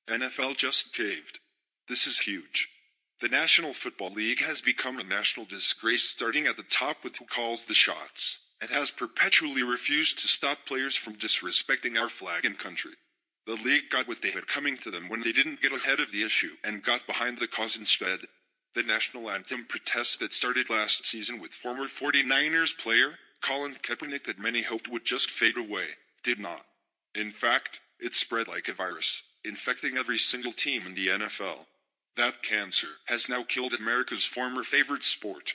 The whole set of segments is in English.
NFL just caved. This is huge. The National Football League has become a national disgrace, starting at the top with who calls the shots, and has perpetually refused to stop players from disrespecting our flag and country. The league got what they had coming to them when they didn't get ahead of the issue and got behind the cause instead. The national anthem protest that started last season with former 49ers player Colin Kaepernick that many hoped would just fade away, did not. In fact, it spread like a virus, infecting every single team in the NFL. That cancer has now killed America's former favorite sport.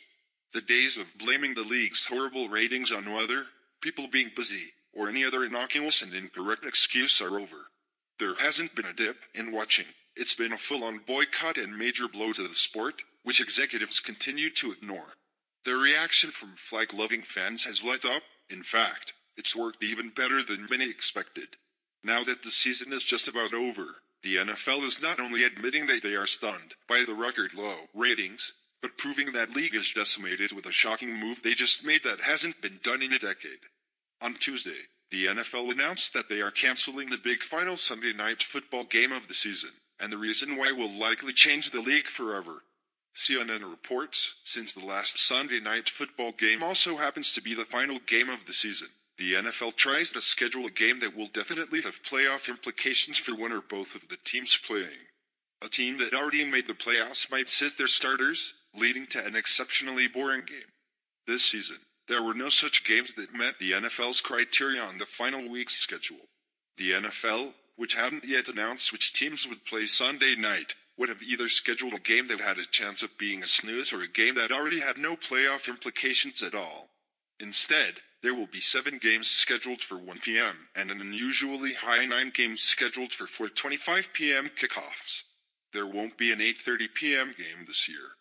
The days of blaming the league's horrible ratings on weather, people being busy, or any other innocuous and incorrect excuse are over. There hasn't been a dip in watching. It's been a full-on boycott and major blow to the sport, which executives continue to ignore. The reaction from flag-loving fans has let up. In fact, it's worked even better than many expected. Now that the season is just about over, the NFL is not only admitting that they are stunned by the record-low ratings, but proving that league is decimated with a shocking move they just made that hasn't been done in a decade. On Tuesday, the NFL announced that they are canceling the big final Sunday night football game of the season, and the reason why will likely change the league forever. CNN reports, since the last Sunday night football game also happens to be the final game of the season, the NFL tries to schedule a game that will definitely have playoff implications for one or both of the teams playing. A team that already made the playoffs might sit their starters, leading to an exceptionally boring game. This season, there were no such games that met the NFL's criteria on the final week's schedule. The NFL, which hadn't yet announced which teams would play Sunday night, would have either scheduled a game that had a chance of being a snooze or a game that already had no playoff implications at all. Instead, there will be 7 games scheduled for 1 p.m. and an unusually high 9 games scheduled for 4:25 p.m. kickoffs. There won't be an 8:30 p.m. game this year.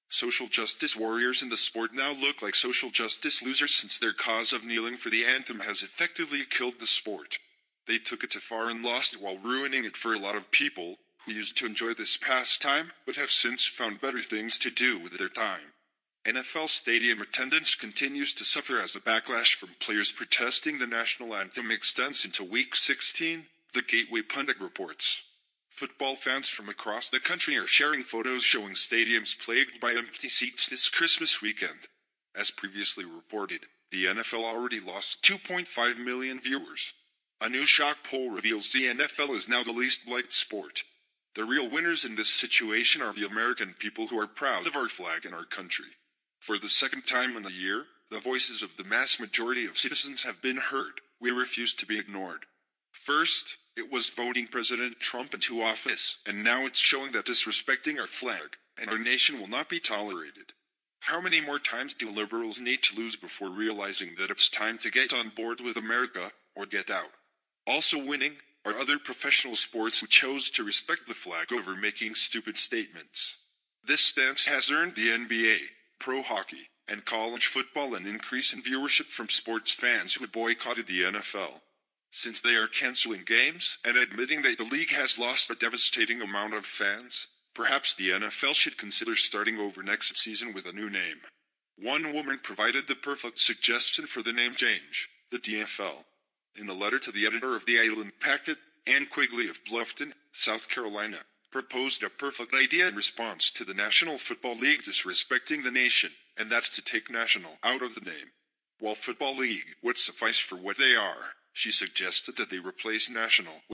Social justice warriors in the sport now look like social justice losers since their cause of kneeling for the anthem has effectively killed the sport. They took it too far and lost it while ruining it for a lot of people who used to enjoy this pastime but have since found better things to do with their time. NFL stadium attendance continues to suffer as a backlash from players protesting the national anthem extends into Week 16, the Gateway Pundit reports. Football fans from across the country are sharing photos showing stadiums plagued by empty seats this Christmas weekend. As previously reported, the NFL already lost 2.5 million viewers. A new shock poll reveals the NFL is now the least liked sport. The real winners in this situation are the American people who are proud of our flag and our country. For the second time in a year, the voices of the mass majority of citizens have been heard. We refuse to be ignored. First, it was voting President Trump into office, and now it's showing that disrespecting our flag and our nation will not be tolerated. How many more times do liberals need to lose before realizing that it's time to get on board with America, or get out? Also winning are other professional sports who chose to respect the flag over making stupid statements. This stance has earned the NBA, pro hockey, and college football an increase in viewership from sports fans who boycotted the NFL. Since they are canceling games and admitting that the league has lost a devastating amount of fans, perhaps the NFL should consider starting over next season with a new name. One woman provided the perfect suggestion for the name change, the DFL. In a letter to the editor of the Island Packet, Ann Quigley of Bluffton, South Carolina, proposed a perfect idea in response to the National Football League disrespecting the nation, and that's to take national out of the name. While Football League would suffice for what they are, she suggested that they replace national